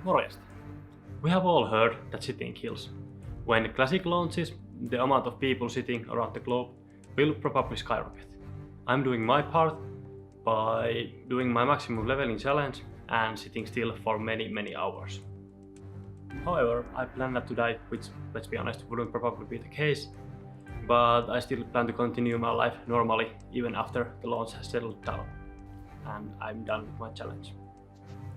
Morjesta. We have all heard that sitting kills. When Classic launches, the amount of people sitting around the globe will probably skyrocket. I'm doing my part by doing my maximum leveling challenge and sitting still for many hours. However, I plan not to die, which, let's be honest, wouldn't probably be the case, but I still plan to continue my life normally even after the launch has settled down and I'm done with my challenge.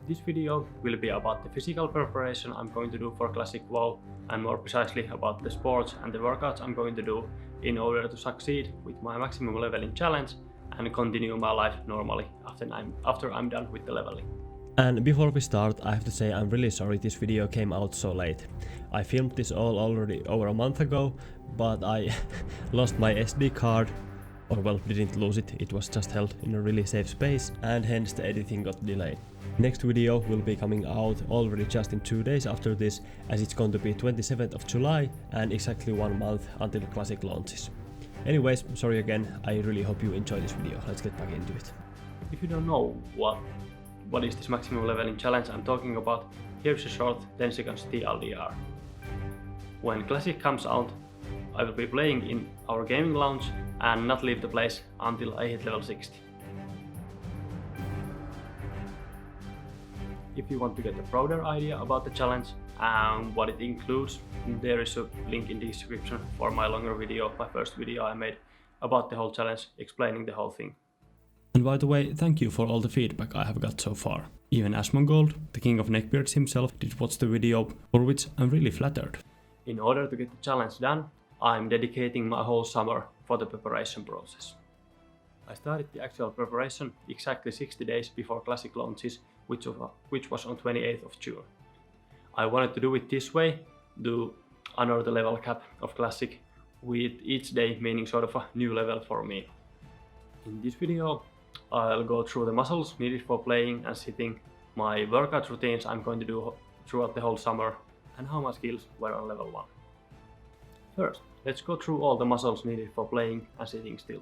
This video will be about the physical preparation I'm going to do for Classic WoW and more precisely about the sports and the workouts I'm going to do in order to succeed with my maximum leveling challenge and continue my life normally after I'm done with the leveling. And before we start, I have to say I'm really sorry this video came out so late. I filmed this all already over a month ago, but I lost my SD card, or well, didn't lose it, it was just held in a really safe space, and hence the editing got delayed. Next video will be coming out already just in 2 days after this, as it's going to be 27th of July and exactly 1 month until Classic launches. Anyways, sorry again, I really hope you enjoy this video, let's get back into it. If you don't know what is this maximum leveling challenge I'm talking about, here's a short 10 seconds TLDR. When Classic comes out, I will be playing in our gaming lounge and not leave the place until I hit level 60. If you want to get a broader idea about the challenge and what it includes, there is a link in the description for my longer video, my first video I made about the whole challenge, explaining the whole thing. And by the way, thank you for all the feedback I have got so far. Even Asmongold, the king of neckbeards himself, did watch the video, for which I'm really flattered. In order to get the challenge done, I'm dedicating my whole summer for the preparation process. I started the actual preparation exactly 60 days before Classic launches, which was on 28th of June. I wanted to do it this way, to honor the level cap of Classic, with each day meaning sort of a new level for me. In this video, I'll go through the muscles needed for playing and sitting, my workout routines I'm going to do throughout the whole summer, and how my skills were on level 1. First, let's go through all the muscles needed for playing and sitting still.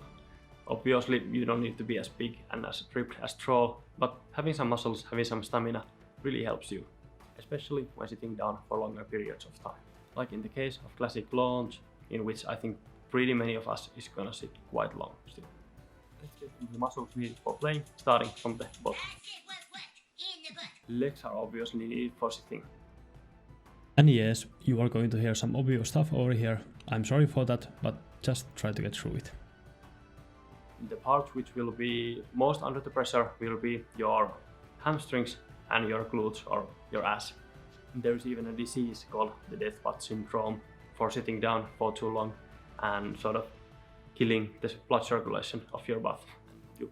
Obviously, you don't need to be as big and as ripped as Troll, but having some muscles, having some stamina really helps you, especially when sitting down for longer periods of time. Like in the case of Classic launch, in which I think pretty many of us is gonna sit quite long still. Let's get into the muscles needed for playing, starting from the bottom. Legs are obviously needed for sitting. And yes, you are going to hear some obvious stuff over here. I'm sorry for that, but just try to get through it. The part which will be most under the pressure will be your hamstrings and your glutes or your ass. There's even a disease called the death butt syndrome for sitting down for too long and sort of killing the blood circulation of your butt. You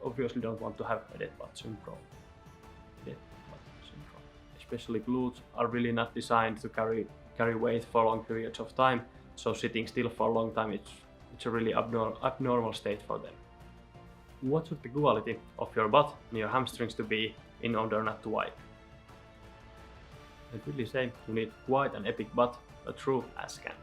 obviously don't want to have a death butt syndrome. Especially glutes are really not designed to carry weight for long periods of time, so sitting still for a long time it's a really abnormal state for them. What should the quality of your butt and your hamstrings to be in order not to wipe? I'd really say you need quite an epic butt, a true ass candy.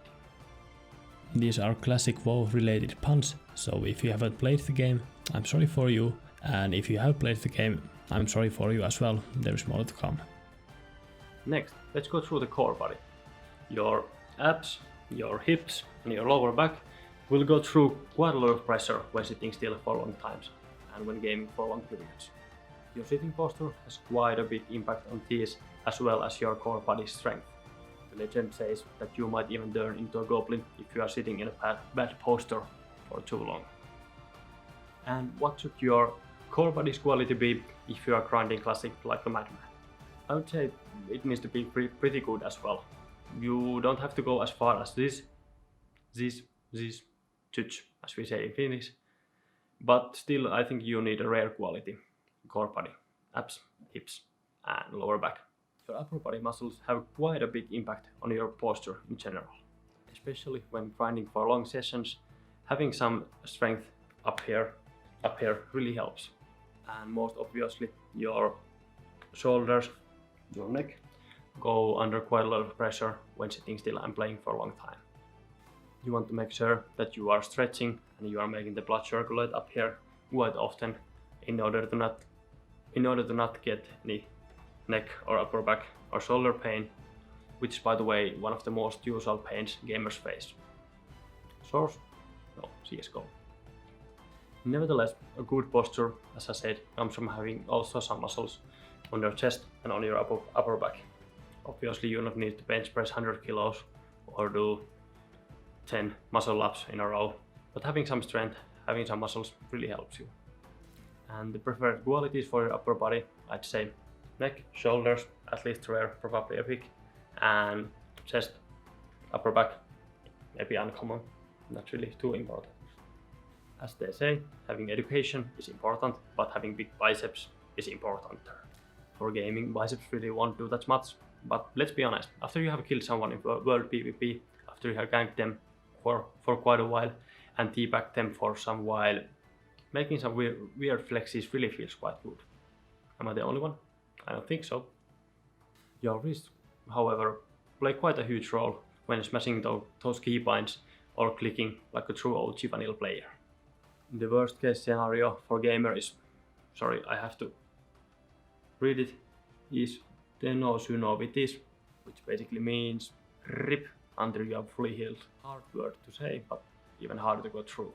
These are Classic WoW related puns, so if you haven't played the game, I'm sorry for you, and if you have played the game, I'm sorry for you as well, there's more to come. Next, let's go through the core body. Your abs, your hips and your lower back will go through quite a lot of pressure when sitting still for long times and when gaming for long periods. Your sitting posture has quite a big impact on these as well as your core body strength. The legend says that you might even turn into a goblin if you are sitting in a bad posture for too long. And what should your core body's quality be if you are grinding Classic like a madman? I would say it needs to be pretty good as well. You don't have to go as far as this, as we say in Finnish, but still I think you need a rare quality core body, abs, hips and lower back. Your upper body muscles have quite a big impact on your posture in general, especially when grinding for long sessions. Having some strength up here really helps. And most obviously your shoulders, your neck go under quite a lot of pressure when sitting still and playing for a long time. You want to make sure that you are stretching and you are making the blood circulate up here quite often in order to not get any neck or upper back or shoulder pain, which is by the way one of the most usual pains gamers face. Source? No, CSGO. Nevertheless, a good posture, as I said, comes from having also some muscles on your chest and on your upper back. Obviously you don't need to bench press 100 kilos or do 10 muscle ups in a row, but having some strength, having some muscles really helps you. And the preferred qualities for your upper body, I'd say neck, shoulders, at least rare, probably epic, and chest, upper back, maybe uncommon, not really too important. As they say, having education is important, but having big biceps is important. For gaming, biceps really won't do that much, but let's be honest, after you have killed someone in World PvP, after you have ganked them for quite a while and teabagged them for some while, making some weird flexes really feels quite good. Am I the only one? I don't think so. Your wrists, however, play quite a huge role when smashing those keybinds or clicking like a true OG vanilla player. The worst case scenario for gamer is, sorry, I have to read it, is tenosynovitis, which basically means rip until you have fully healed. Hard word to say, but even harder to go through.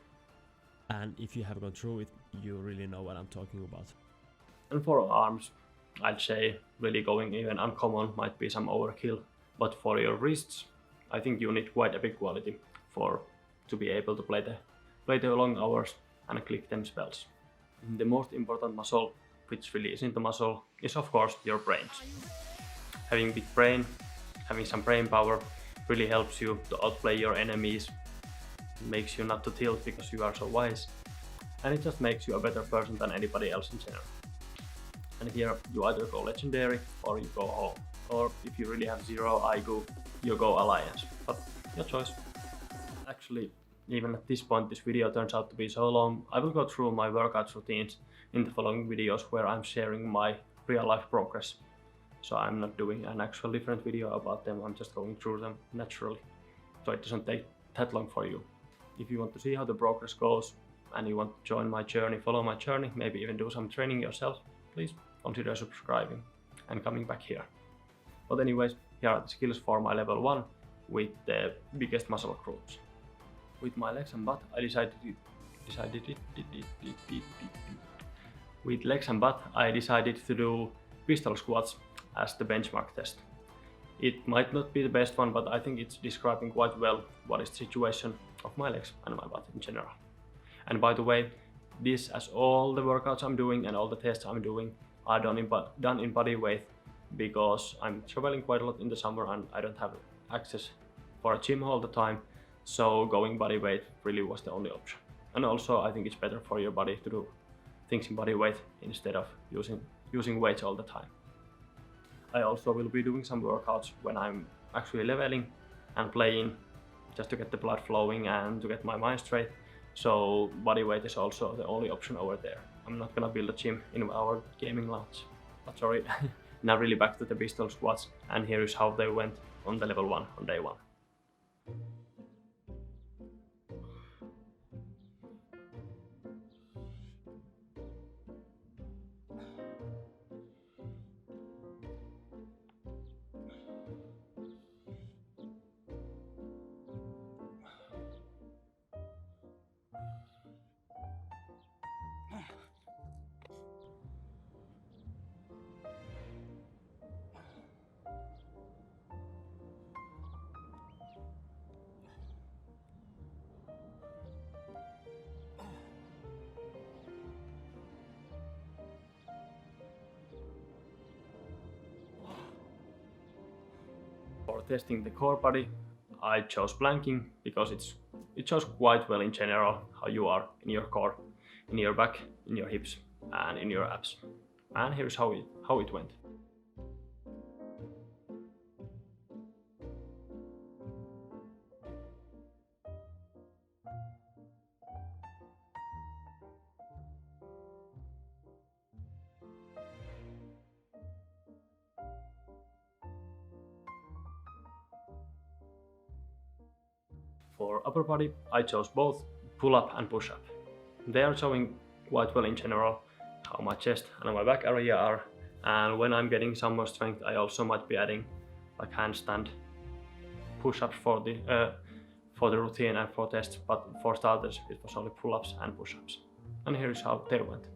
And if you have gone through it, you really know what I'm talking about. And for arms, I'd say really going even uncommon might be some overkill, but for your wrists, I think you need quite a big quality to be able to play the long hours and click them spells. The most important muscle, which really isn't a muscle, is of course your brains. Having big brain, having some brain power really helps you to outplay your enemies, makes you not to tilt because you are so wise, and it just makes you a better person than anybody else in general. And here you either go legendary or you go home, or if you really have zero IQ, you go alliance, but your choice. Actually, even at this point this video turns out to be so long, I will go through my workout routines in the following videos where I'm sharing my real life progress. So I'm not doing an actual different video about them, I'm just going through them naturally, so it doesn't take that long for you. If you want to see how the progress goes and you want to join my journey, follow my journey, maybe even do some training yourself, please consider subscribing and coming back here. But anyways, here are the skills for my level 1 with the biggest muscle groups. With my legs and butt, I decided to do pistol squats as the benchmark test. It might not be the best one, but I think it's describing quite well what is the situation of my legs and my butt in general. And by the way, this, as all the workouts I'm doing and all the tests I'm doing, are done in body weight, because I'm traveling quite a lot in the summer and I don't have access for a gym all the time, so going body weight really was the only option. And also I think it's better for your body to do things in body weight instead of using weights all the time. I also will be doing some workouts when I'm actually leveling and playing, just to get the blood flowing and to get my mind straight, so body weight is also the only option over there. I'm not gonna build a gym in our gaming lounge. But sorry, now really back to the pistol squats, and here is how they went on the level 1 on day 1. For testing the core body, I chose planking because it shows quite well in general how you are in your core, in your back, in your hips and in your abs. And here's how it went. For upper body, I chose both pull-up and push-up. They are showing quite well in general how my chest and my back area are, And when I'm getting some more strength, I also might be adding like handstand push-ups for the routine and for tests, but for starters it was only pull-ups and push-ups. And here's how they went.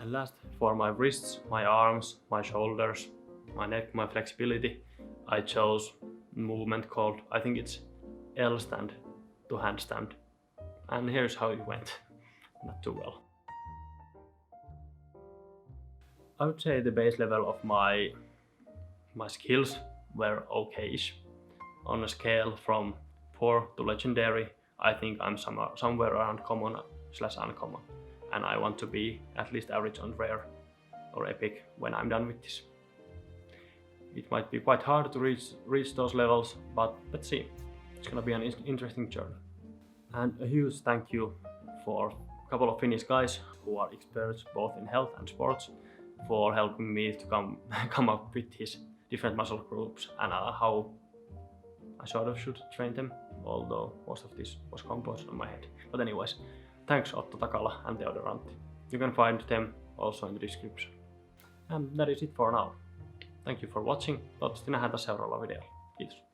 And last, for my wrists, my arms, my shoulders, my neck, my flexibility, I chose a movement called, I think it's L stand to handstand. And here's how it went. Not too well. I would say the base level of my skills were okay-ish. On a scale from poor to legendary, I think I'm somewhere around common/uncommon. And I want to be at least average on rare or epic when I'm done with this. It might be quite hard to reach those levels, but let's see. It's gonna be an interesting journey. And a huge thank you for a couple of Finnish guys who are experts both in health and sports for helping me to come up with these different muscle groups and how I sort of should train them, although most of this was composed on my head. But anyways, thanks Otto Takala and Teodorantti. You can find them also in the description. And that is it for now. Thank you for watching. Toivottavasti nähdään taas seuraavalla videolla. Kiitos.